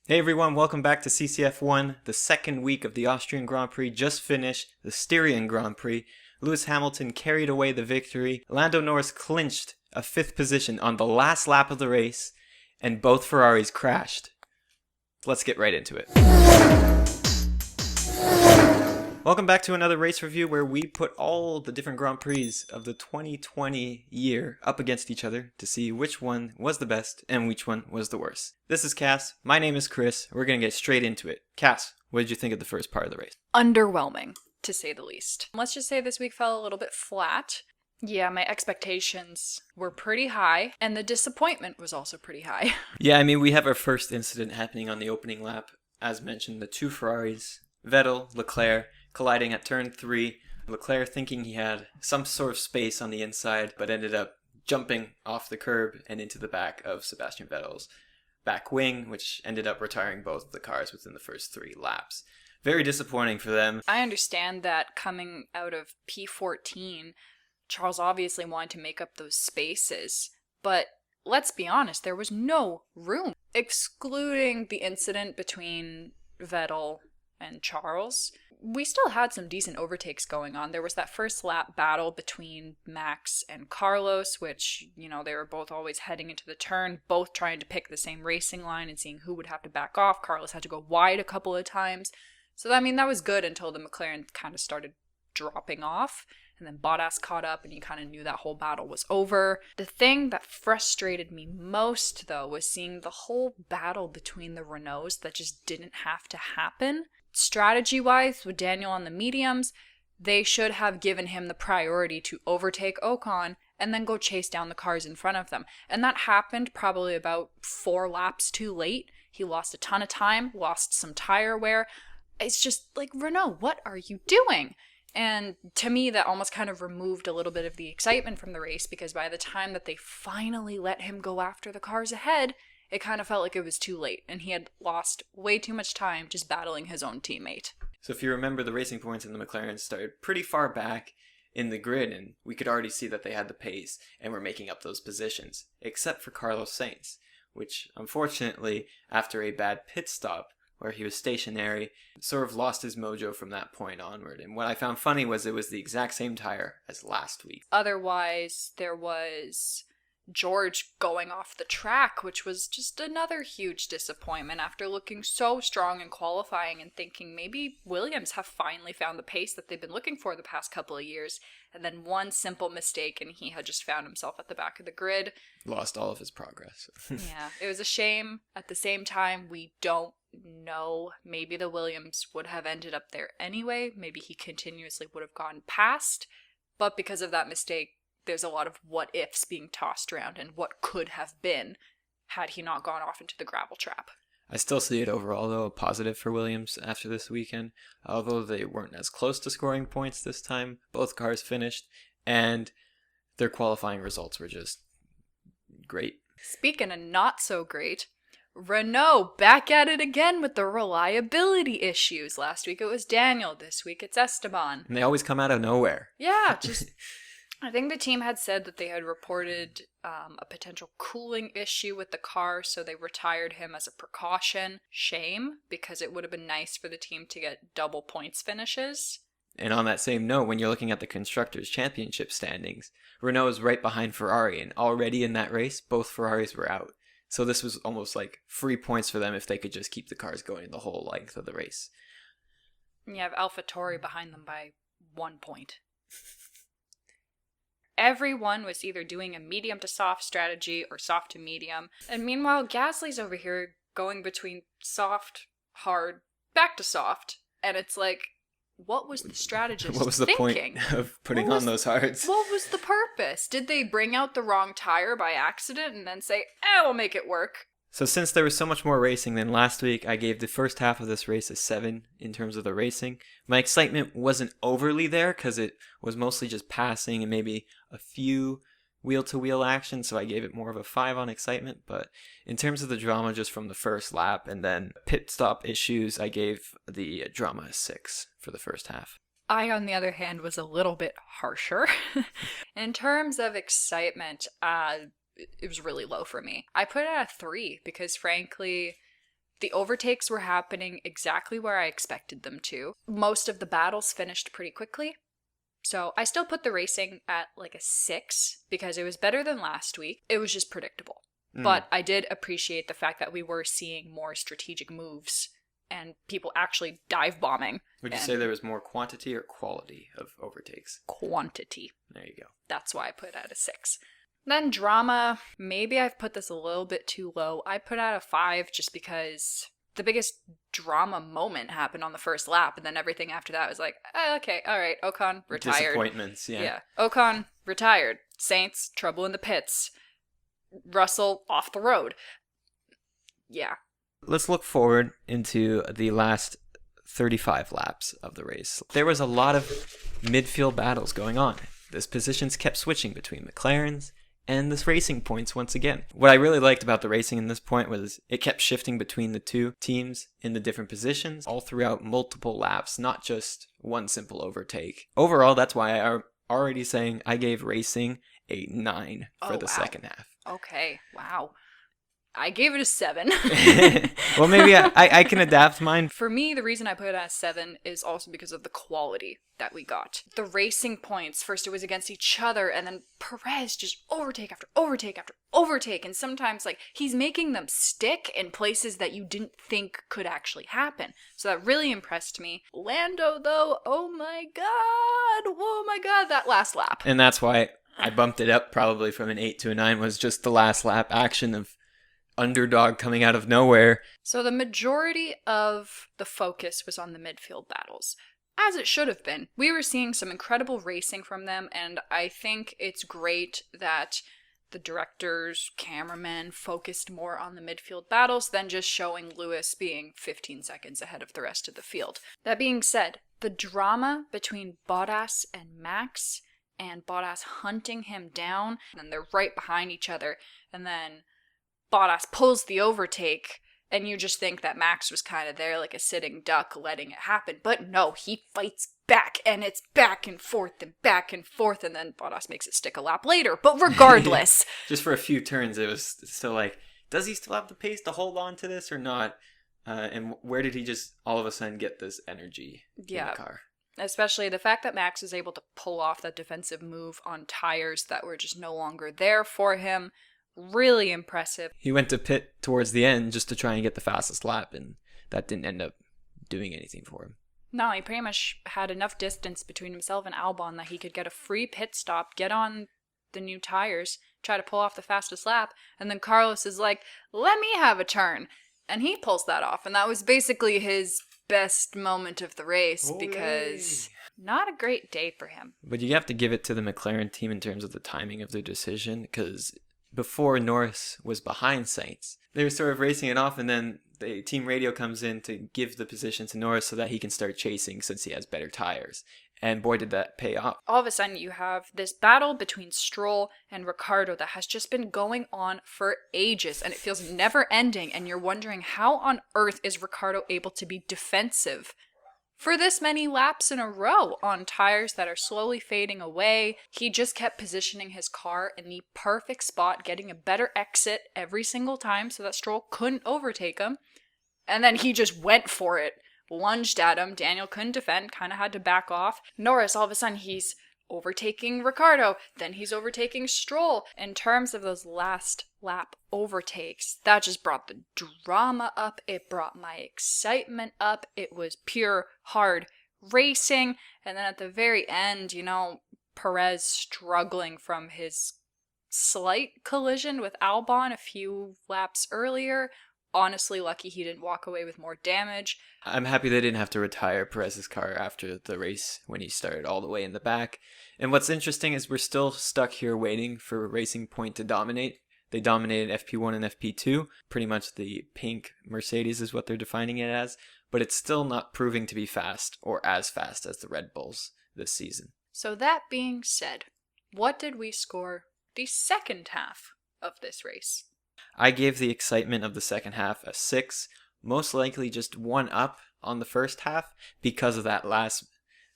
Hey everyone, welcome back to CCF1. The second week of the Austrian Grand Prix just finished, the Styrian Grand Prix. Lewis Hamilton carried away the victory. Lando Norris clinched a fifth position on the last lap of the race, and both Ferraris crashed. Let's get right into it. Welcome back to another race review where we put all the different Grand Prix of the 2020 year up against each other to see which one was the best and which one was the worst. This is Cass. My name is Chris. We're going to get straight into it. Cass, what did you think of the first part of the race? Underwhelming, to say the least. Let's just say this week fell a little bit flat. Yeah, my expectations were pretty high, and the disappointment was also pretty high. Yeah, I mean, we have our first incident happening on the opening lap. As mentioned, the two Ferraris, Vettel, Leclerc, colliding at turn 3. Leclerc thinking he had some sort of space on the inside, but ended up jumping off the curb and into the back of Sebastian Vettel's back wing, which ended up retiring both of the cars within the first 3 laps. Very disappointing for them. I understand that coming out of P14, Charles obviously wanted to make up those spaces, but let's be honest, there was no room. Excluding the incident between Vettel and Charles, we still had some decent overtakes going on. There was that first lap battle between Max and Carlos, which, they were both always heading into the turn, both trying to pick the same racing line and seeing who would have to back off. Carlos had to go wide a couple of times. So, that was good until the McLaren kind of started dropping off. And then Bottas caught up and you kind of knew that whole battle was over. The thing that frustrated me most, though, was seeing the whole battle between the Renaults that just didn't have to happen. Strategy-wise, with Daniel on the mediums, they should have given him the priority to overtake Ocon and then go chase down the cars in front of them. And that happened probably about 4 laps too late. He lost a ton of time, lost some tire wear. It's just like, Renault, what are you doing? And to me, that almost kind of removed a little bit of the excitement from the race, because by the time that they finally let him go after the cars ahead, it kind of felt like it was too late, and he had lost way too much time just battling his own teammate. So if you remember, the Racing Points and the McLaren started pretty far back in the grid, and we could already see that they had the pace and were making up those positions, except for Carlos Sainz, which unfortunately, after a bad pit stop, where he was stationary, sort of lost his mojo from that point onward. And what I found funny was it was the exact same tire as last week. Otherwise, there was George going off the track, which was just another huge disappointment after looking so strong in qualifying and thinking maybe Williams have finally found the pace that they've been looking for the past couple of years. And then one simple mistake and he had just found himself at the back of the grid. Lost all of his progress. Yeah, it was a shame. At the same time, we don't know. Maybe the Williams would have ended up there anyway. Maybe he continuously would have gone past. But because of that mistake, there's a lot of what ifs being tossed around and what could have been had he not gone off into the gravel trap. I still see it overall, though, a positive for Williams after this weekend. Although they weren't as close to scoring points this time, both cars finished, and their qualifying results were just great. Speaking of not so great, Renault back at it again with the reliability issues. Last week it was Daniel, this week it's Esteban. And they always come out of nowhere. Yeah, just I think the team had said that they had reported a potential cooling issue with the car, so they retired him as a precaution. Shame, because it would have been nice for the team to get double points finishes. And on that same note, when you're looking at the Constructors' Championship standings, Renault is right behind Ferrari, and already in that race, both Ferraris were out. So this was almost like free points for them if they could just keep the cars going the whole length of the race. And you have AlphaTauri behind them by 1 point. Everyone was either doing a medium to soft strategy or soft to medium. And meanwhile, Gasly's over here going between soft, hard, back to soft. And it's like, what was the strategist What was the thinking? point of putting on those hards? What was the purpose? Did they bring out the wrong tire by accident and then say, we'll make it work? So since there was so much more racing than last week, I gave the first half of this race a 7 in terms of the racing. My excitement wasn't overly there because it was mostly just passing and maybe a few wheel-to-wheel action, so I gave it more of a 5 on excitement. But in terms of the drama just from the first lap and then pit stop issues, I gave the drama a 6 for the first half. I, on the other hand, was a little bit harsher. In terms of excitement, it was really low for me. I put it at a 3 because, frankly, The overtakes were happening exactly where I expected them to. Most of the battles finished pretty quickly. So I still put the racing at like a 6 because it was better than last week. It was just predictable. But I did appreciate the fact that we were seeing more strategic moves and people actually dive bombing. Would you say there was more quantity or quality of overtakes? Quantity. There you go. That's why I put it at a 6. Then drama, maybe I've put this a little bit too low. I put out a 5 just because the biggest drama moment happened on the first lap, and then everything after that was like, okay, all right, Ocon retired. Disappointments, yeah. Yeah, Ocon retired. Saints, trouble in the pits. Russell off the road. Yeah. Let's look forward into the last 35 laps of the race. There was a lot of midfield battles going on. The positions kept switching between McLarens and the racing points once again. What I really liked about the racing in this point was it kept shifting between the two teams in the different positions all throughout multiple laps, not just one simple overtake. Overall, that's why I'm already saying I gave racing a 9 for the second half. Okay, wow. I gave it a 7. Well, maybe I can adapt mine. For me, the reason I put it at 7 is also because of the quality that we got. The racing points, first it was against each other, and then Perez just overtake after overtake after overtake, and sometimes, like, he's making them stick in places that you didn't think could actually happen. So that really impressed me. Lando, though, oh my god, that last lap. And that's why I bumped it up probably from an 8 to a 9, was just the last lap action of underdog coming out of nowhere. So the majority of the focus was on the midfield battles, as it should have been. We were seeing some incredible racing from them, and I think it's great that the directors, cameramen focused more on the midfield battles than just showing Lewis being 15 seconds ahead of the rest of the field. That being said, the drama between Bottas and Max, and Bottas hunting him down, and they're right behind each other, and then Bottas pulls the overtake, and you just think that Max was kind of there like a sitting duck letting it happen. But no, he fights back, and it's back and forth, and then Bottas makes it stick a lap later. But regardless. Just for a few turns, it was still like, does he still have the pace to hold on to this or not? And where did he just all of a sudden get this energy in the car? Especially the fact that Max was able to pull off that defensive move on tires that were just no longer there for him. Really impressive. He went to pit towards the end just to try and get the fastest lap, and that didn't end up doing anything for him. No, he pretty much had enough distance between himself and Albon that he could get a free pit stop, get on the new tires, try to pull off the fastest lap, and then Carlos is like, let me have a turn. And he pulls that off, and that was basically his best moment of the race because not a great day for him. But you have to give it to the McLaren team in terms of the timing of their decision, because before Norris was behind Sainz, they were sort of racing it off, and then the team radio comes in to give the position to Norris so that he can start chasing since he has better tires. And boy, did that pay off. All of a sudden, you have this battle between Stroll and Ricciardo that has just been going on for ages, and it feels never ending, and you're wondering how on earth is Ricciardo able to be defensive for this many laps in a row on tires that are slowly fading away. He just kept positioning his car in the perfect spot, getting a better exit every single time so that Stroll couldn't overtake him. And then he just went for it, lunged at him. Daniel couldn't defend, kind of had to back off. Norris, all of a sudden, he's overtaking Ricciardo, then he's overtaking Stroll. In terms of those last lap overtakes, that just brought the drama up. It brought my excitement up. It was pure hard racing. And then at the very end, Perez struggling from his slight collision with Albon a few laps earlier. Honestly, lucky he didn't walk away with more damage. I'm happy they didn't have to retire Perez's car after the race when he started all the way in the back. And what's interesting is we're still stuck here waiting for Racing Point to dominate. They dominated FP1 and FP2. Pretty much the pink Mercedes is what they're defining it as. But it's still not proving to be fast or as fast as the Red Bulls this season. So that being said, what did we score the second half of this race? I gave the excitement of the second half a 6, most likely just 1 up on the first half because of that last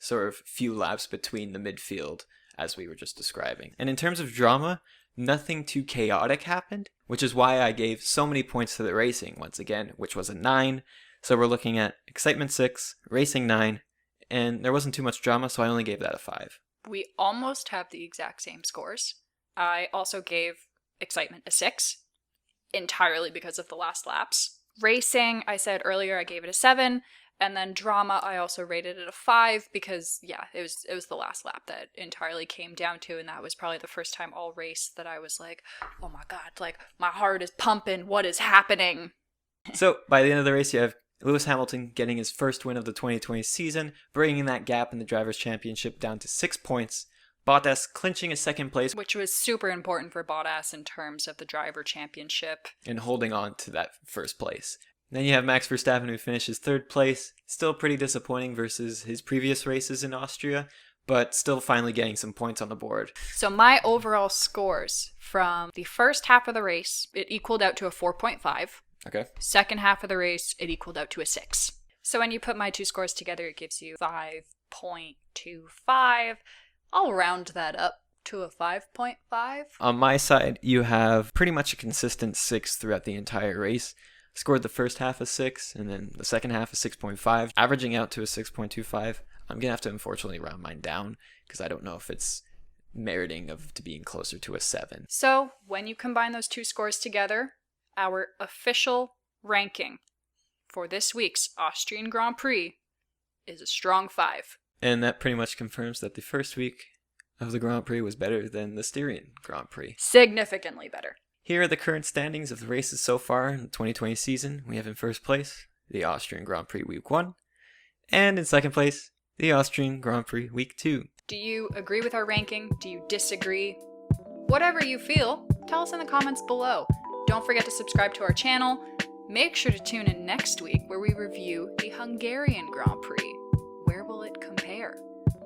sort of few laps between the midfield as we were just describing. And in terms of drama, nothing too chaotic happened, which is why I gave so many points to the racing once again, which was a 9. So we're looking at excitement 6, racing 9, and there wasn't too much drama, so I only gave that a 5. We almost have the exact same scores. I also gave excitement a 6, entirely because of the last laps. Racing, I said earlier, I gave it a 7, and then drama, I also rated it a 5 because, yeah, it was the last lap that entirely came down to, and that was probably the first time all race that I was like, oh my god, like, my heart is pumping, what is happening? So, by the end of the race, you have Lewis Hamilton getting his first win of the 2020 season, bringing that gap in the Drivers' Championship down to 6 points. Bottas clinching a second place, which was super important for Bottas in terms of the Driver Championship. And holding on to that first place. Then you have Max Verstappen, who finishes 3rd place. Still pretty disappointing versus his previous races in Austria, but still finally getting some points on the board. So my overall scores from the first half of the race, it equaled out to a 4.5. Okay. Second half of the race, it equaled out to a 6. So when you put my two scores together, it gives you 5.25. I'll round that up to a 5.5. On my side, you have pretty much a consistent 6 throughout the entire race. Scored the first half a 6, and then the second half a 6.5, averaging out to a 6.25. I'm going to have to unfortunately round mine down, because I don't know if it's meriting of to being closer to a 7. So when you combine those two scores together, our official ranking for this week's Austrian Grand Prix is a strong 5. And that pretty much confirms that the first week of the Grand Prix was better than the Styrian Grand Prix. Significantly better. Here are the current standings of the races so far in the 2020 season. We have in first place the Austrian Grand Prix Week 1, and in second place, the Austrian Grand Prix Week 2. Do you agree with our ranking? Do you disagree? Whatever you feel, tell us in the comments below. Don't forget to subscribe to our channel. Make sure to tune in next week where we review the Hungarian Grand Prix. Where will it compare?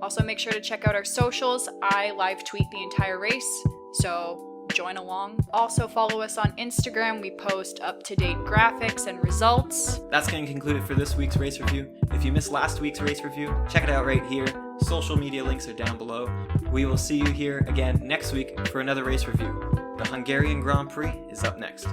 Also, make sure to check out our socials. I live tweet the entire race, so join along. Also, follow us on Instagram. We post up-to-date graphics and results. That's going to conclude it for this week's race review. If you missed last week's race review, check it out right here. Social media links are down below. We will see you here again next week for another race review. The Hungarian Grand Prix is up next.